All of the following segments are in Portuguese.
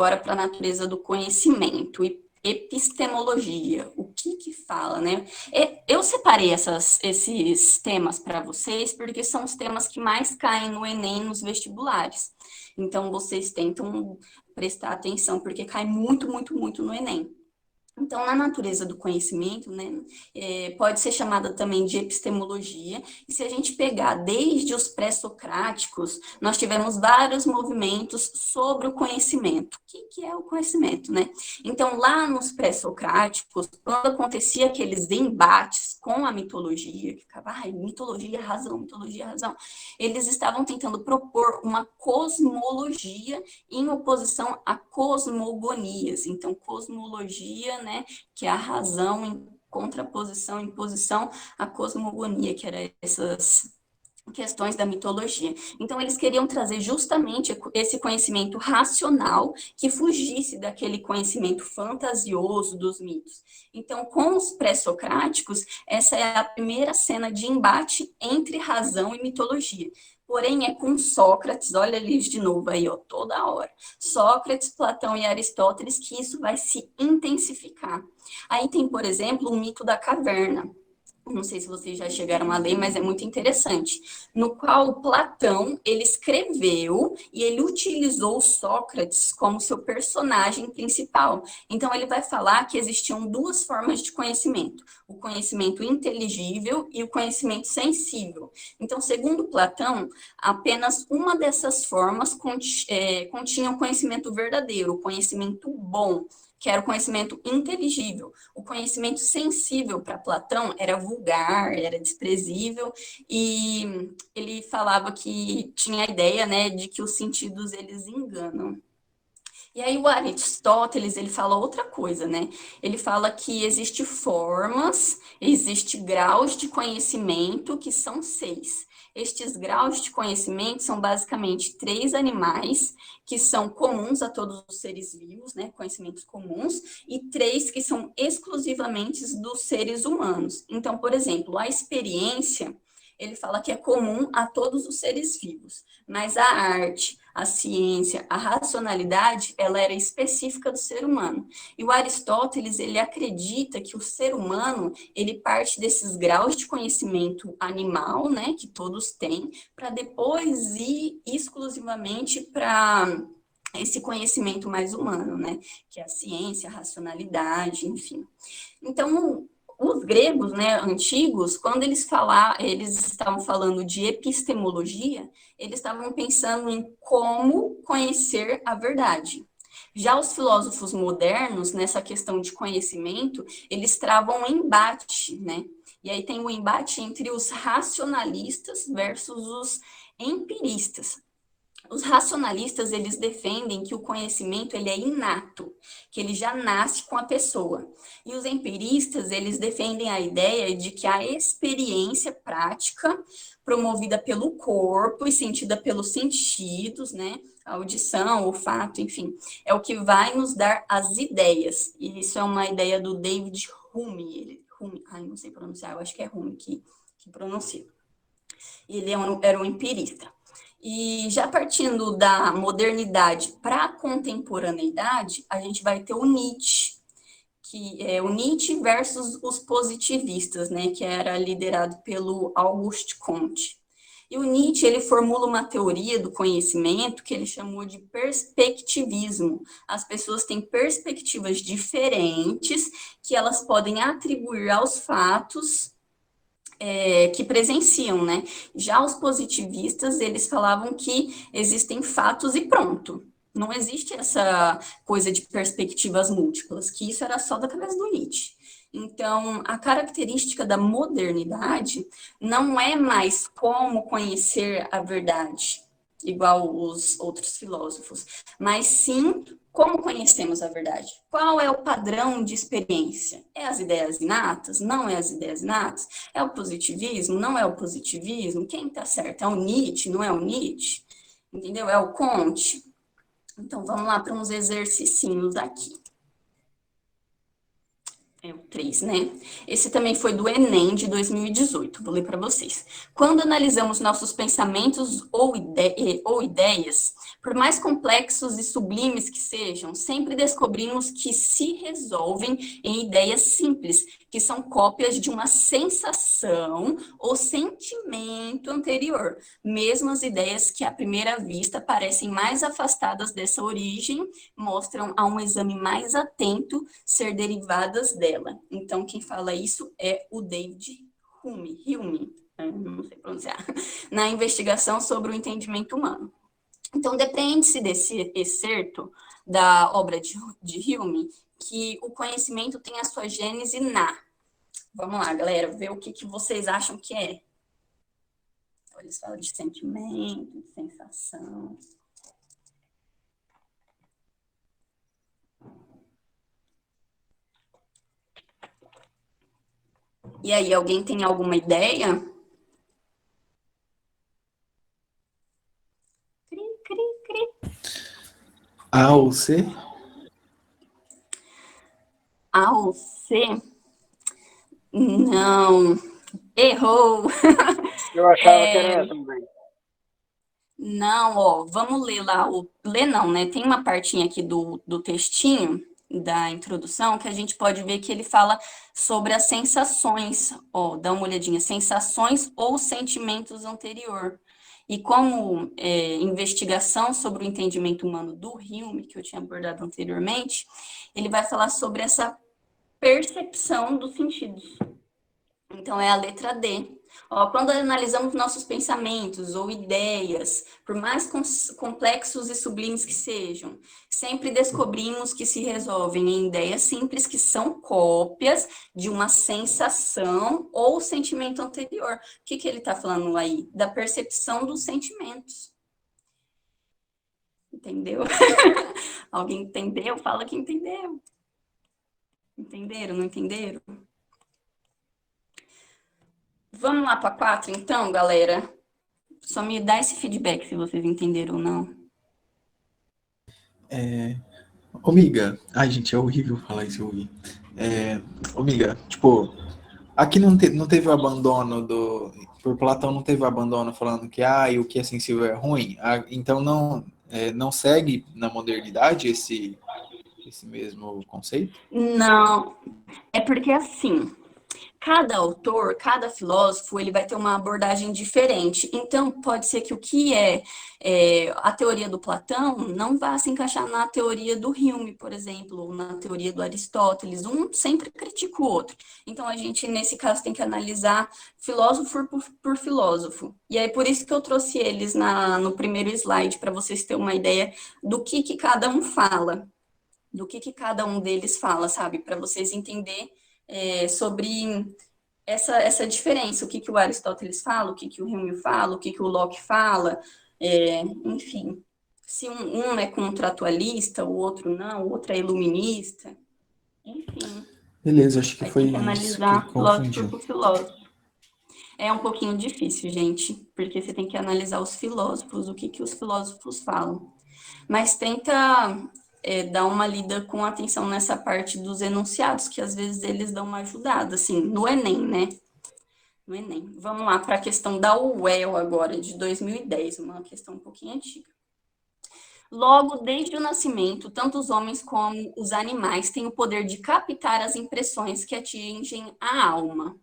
agora para a natureza do conhecimento e epistemologia. O que fala, né? Eu separei esses temas para vocês porque são os temas que mais caem no Enem, nos vestibulares. Então, vocês tentam prestar atenção, porque cai muito, muito, muito no Enem. Então, na natureza do conhecimento, né, pode ser chamada também de epistemologia, e se a gente pegar desde os pré-socráticos, nós tivemos vários movimentos sobre o conhecimento. O que é o conhecimento, né? Então, lá nos pré-socráticos, quando acontecia aqueles embates com a mitologia, que ficava, mitologia, razão, eles estavam tentando propor uma cosmologia em oposição a cosmogonias. Então, cosmologia, né, que é a razão em contraposição, em posição à cosmogonia, que era essas questões da mitologia. Então, eles queriam trazer justamente esse conhecimento racional que fugisse daquele conhecimento fantasioso dos mitos. Então, com os pré-socráticos, essa é a primeira cena de embate entre razão e mitologia. Porém, é com Sócrates, olha eles de novo aí, ó, toda hora. Sócrates, Platão e Aristóteles que isso vai se intensificar. Aí tem, por exemplo, o mito da caverna. Não sei se vocês já chegaram a ler, mas é muito interessante, no qual Platão, ele escreveu e ele utilizou Sócrates como seu personagem principal. Então, ele vai falar que existiam duas formas de conhecimento, o conhecimento inteligível e o conhecimento sensível. Então, segundo Platão, apenas uma dessas formas continha o conhecimento verdadeiro, o conhecimento bom, que era o conhecimento inteligível. O conhecimento sensível para Platão era vulgar, era desprezível, e ele falava que tinha a ideia, né, de que os sentidos eles enganam. E aí o Aristóteles, ele fala outra coisa, né? Ele fala que existe formas, existe graus de conhecimento que são 6. Estes graus de conhecimento são basicamente 3 animais que são comuns a todos os seres vivos, né? Conhecimentos comuns, e 3 que são exclusivamente dos seres humanos. Então, por exemplo, a experiência, ele fala que é comum a todos os seres vivos, mas a arte, a ciência, a racionalidade, ela era específica do ser humano. E o Aristóteles, ele acredita que o ser humano, ele parte desses graus de conhecimento animal, né, que todos têm, para depois ir exclusivamente para esse conhecimento mais humano, né, que é a ciência, a racionalidade, enfim. Então, os gregos, né, antigos, quando eles estavam falando de epistemologia, eles estavam pensando em como conhecer a verdade. Já os filósofos modernos, nessa questão de conhecimento, eles travam um embate, né? E aí tem o embate entre os racionalistas versus os empiristas. Os racionalistas, eles defendem que o conhecimento ele é inato, que ele já nasce com a pessoa. E os empiristas, eles defendem a ideia de que a experiência prática, promovida pelo corpo e sentida pelos sentidos, né, a audição, o olfato, enfim, é o que vai nos dar as ideias. E isso é uma ideia do David Hume, não sei pronunciar, eu acho que é Hume que pronuncia. Ele era um empirista. E já partindo da modernidade para a contemporaneidade, a gente vai ter o Nietzsche, que é o Nietzsche versus os positivistas, né, que era liderado pelo Auguste Comte. E o Nietzsche, ele formula uma teoria do conhecimento que ele chamou de perspectivismo. As pessoas têm perspectivas diferentes que elas podem atribuir aos fatos que presenciam, né? Já os positivistas, eles falavam que existem fatos e pronto. Não existe essa coisa de perspectivas múltiplas, que isso era só da cabeça do Nietzsche. Então, a característica da modernidade não é mais como conhecer a verdade, igual os outros filósofos, mas sim como conhecemos a verdade. Qual é o padrão de experiência? É as ideias inatas? Não é as ideias inatas? É o positivismo? Não é o positivismo? Quem está certo? É o Nietzsche? Não é o Nietzsche? Entendeu? É o Comte? Então, vamos lá para uns exercicinhos aqui. É o 3, né? Esse também foi do Enem de 2018. Vou ler para vocês. Quando analisamos nossos pensamentos ou ideias, por mais complexos e sublimes que sejam, sempre descobrimos que se resolvem em ideias simples, que são cópias de uma sensação ou sentimento anterior. Mesmo as ideias que à primeira vista parecem mais afastadas dessa origem, mostram a um exame mais atento ser derivadas dela. Então, quem fala isso é o David Hume, não sei pronunciar, na investigação sobre o entendimento humano. Então, depende-se desse excerto da obra de Hume que o conhecimento tem a sua gênese na. Vamos lá, galera, ver o que vocês acham que é. Eles falam de sentimento, de sensação. E aí, alguém tem alguma ideia? Cri, cri, cri. A ou C? A ou C? Não. Errou. Eu achava que era essa também. Não, ó, vamos ler lá. Ler não, né? Tem uma partinha aqui do textinho, da introdução, que a gente pode ver que ele fala sobre as sensações. Ó, dá uma olhadinha. Sensações ou sentimentos anterior. E como investigação sobre o entendimento humano do Hume, que eu tinha abordado anteriormente, ele vai falar sobre essa percepção dos sentidos. Então, é a letra D. Ó, quando analisamos nossos pensamentos ou ideias, por mais complexos e sublimes que sejam, sempre descobrimos que se resolvem em ideias simples que são cópias de uma sensação ou sentimento anterior. O que ele está falando aí? Da percepção dos sentimentos. Entendeu? Alguém entendeu? Fala que entendeu. Entenderam? Não entenderam? Vamos lá para 4, então, galera? Só me dá esse feedback se vocês entenderam ou não. Amiga, ai gente, é horrível falar isso, eu ouvi. Amiga, tipo, aqui não teve o abandono do. Por Platão não teve o abandono falando que e o que é sensível é ruim. Então não segue na modernidade esse mesmo conceito? Não, é porque assim, cada autor, cada filósofo, ele vai ter uma abordagem diferente. Então, pode ser que o que a teoria do Platão não vá se encaixar na teoria do Hume, por exemplo, ou na teoria do Aristóteles. Um sempre critica o outro. Então, a gente, nesse caso, tem que analisar filósofo por filósofo. E aí, por isso que eu trouxe eles no primeiro slide, para vocês terem uma ideia do que cada um fala, do que cada um deles fala, sabe? Para vocês entenderem sobre essa diferença, o que o Aristóteles fala, o que o Hume fala, o que o Locke fala, enfim. Se um é contratualista, o outro não, o outro é iluminista, enfim. Beleza, acho que Vai ter foi que isso que analisar filósofo confundiu. por filósofo. É um pouquinho difícil, gente, porque você tem que analisar os filósofos, o que os filósofos falam. Mas tenta dar uma lida com atenção nessa parte dos enunciados, que às vezes eles dão uma ajudada, assim, no Enem, né? No Enem. Vamos lá para a questão da UEL agora, de 2010, uma questão um pouquinho antiga. Logo, desde o nascimento, tanto os homens como os animais têm o poder de captar as impressões que atingem a alma,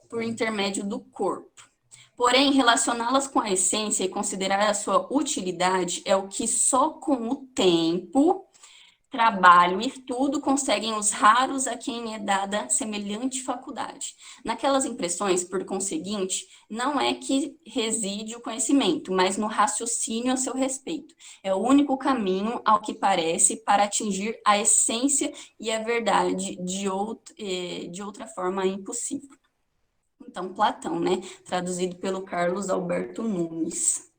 por intermédio do corpo. Porém, relacioná-las com a essência e considerar a sua utilidade é o que só com o tempo, trabalho e estudo conseguem os raros a quem é dada semelhante faculdade. Naquelas impressões, por conseguinte, não é que reside o conhecimento, mas no raciocínio a seu respeito. É o único caminho, ao que parece, para atingir a essência e a verdade de outra forma impossível. Então, Platão, né? Traduzido pelo Carlos Alberto Nunes.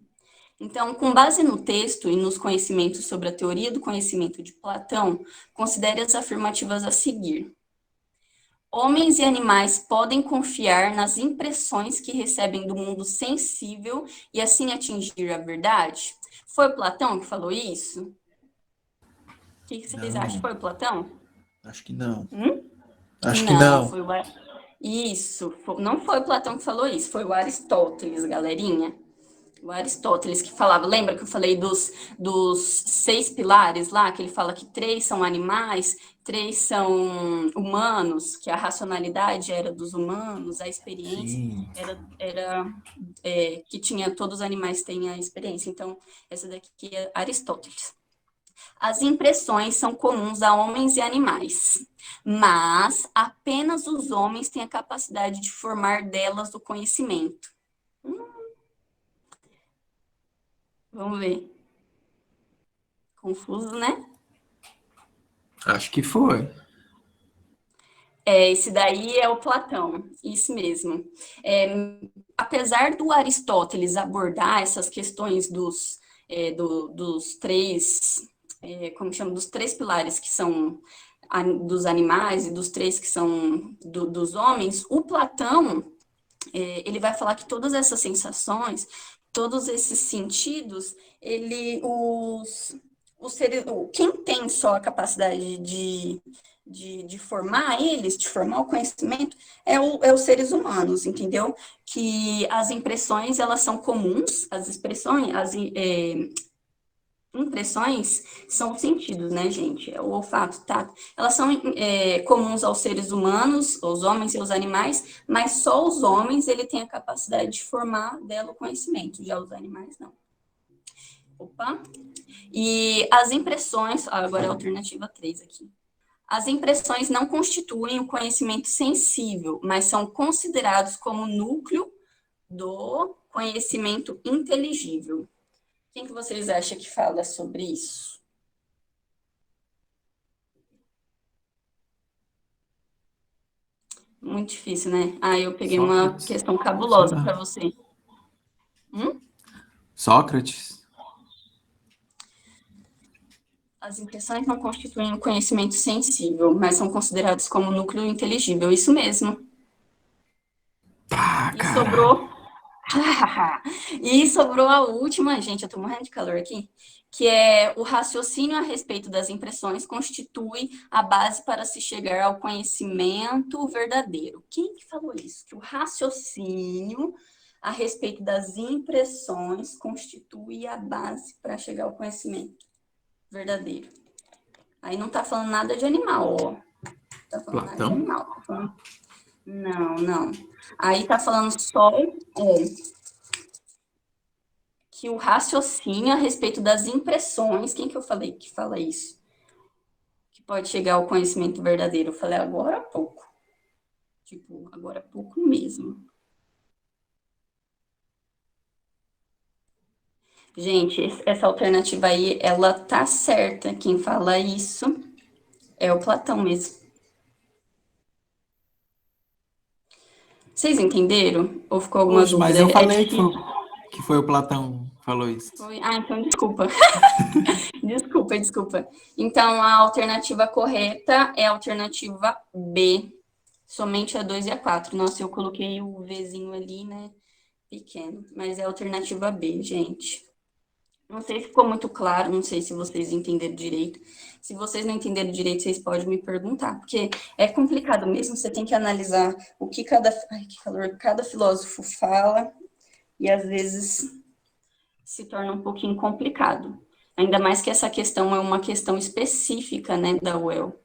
Então, com base no texto e nos conhecimentos sobre a teoria do conhecimento de Platão, considere as afirmativas a seguir. Homens e animais podem confiar nas impressões que recebem do mundo sensível e assim atingir a verdade? Foi Platão que falou isso? O que vocês acham? Não, Foi Platão? acho que não. Hum? Acho que Não, não. foi isso, não foi o Platão que falou isso, foi o Aristóteles, galerinha. O Aristóteles que falava, lembra que eu falei dos 6 pilares lá, que ele fala que 3 são animais, 3 são humanos, que a racionalidade era dos humanos, a experiência Sim. era que tinha, todos os animais têm a experiência. Então, essa daqui é Aristóteles. As impressões são comuns a homens e animais, mas apenas os homens têm a capacidade de formar delas o conhecimento. Vamos ver. Confuso, né? Acho que foi. Esse daí é o Platão, isso mesmo. Apesar do Aristóteles abordar essas questões dos três, como chama, dos 3 pilares que são dos animais e dos 3 que são dos homens, o Platão, ele vai falar que todas essas sensações, todos esses sentidos, os seres, quem tem só a capacidade de formar eles, de formar o conhecimento, é os seres humanos, entendeu? Que as impressões, elas são comuns, as expressões, impressões são sentidos, né, gente? O olfato, tato. Elas são comuns aos seres humanos, aos homens e aos animais, mas só os homens ele tem a capacidade de formar dela o conhecimento, já os animais não. Opa! E as impressões, agora é a alternativa 3 aqui. As impressões não constituem o conhecimento sensível, mas são considerados como núcleo do conhecimento inteligível. Quem que vocês acham que fala sobre isso? Muito difícil, né? Eu peguei uma Sócrates. questão Sei cabulosa lá. para você. Sócrates. As impressões não constituem um conhecimento sensível, mas são considerados como núcleo inteligível. Isso mesmo. Tá, E caralho. sobrou. E sobrou a última, gente, eu tô morrendo de calor aqui, que é o raciocínio a respeito das impressões constitui a base para se chegar ao conhecimento verdadeiro. Quem que falou isso? Que o raciocínio a respeito das impressões constitui a base para chegar ao conhecimento verdadeiro. Aí não tá falando nada de animal, ó. Tá falando nada de Platão? animal. Tá falando... Não. Aí tá falando só que o raciocínio a respeito das impressões, quem que eu falei que fala isso? Que pode chegar ao conhecimento verdadeiro. Eu falei agora há pouco. Tipo, agora há pouco mesmo. Gente, essa alternativa aí, ela tá certa. Quem fala isso é o Platão mesmo. Vocês entenderam? Ou ficou alguma Poxa, mas dúvida? eu É falei que difícil. foi o Platão que falou isso. Então desculpa. Desculpa. Então, a alternativa correta é a alternativa B. Somente a 2 e a 4. Nossa, eu coloquei o Vzinho ali, né? Pequeno. Mas é a alternativa B, gente. Não sei se ficou muito claro, não sei se vocês entenderam direito. Se vocês não entenderam direito, vocês podem me perguntar, porque é complicado mesmo, você tem que analisar o que cada filósofo fala, e às vezes se torna um pouquinho complicado. Ainda mais que essa questão é uma questão específica, né, da UEL.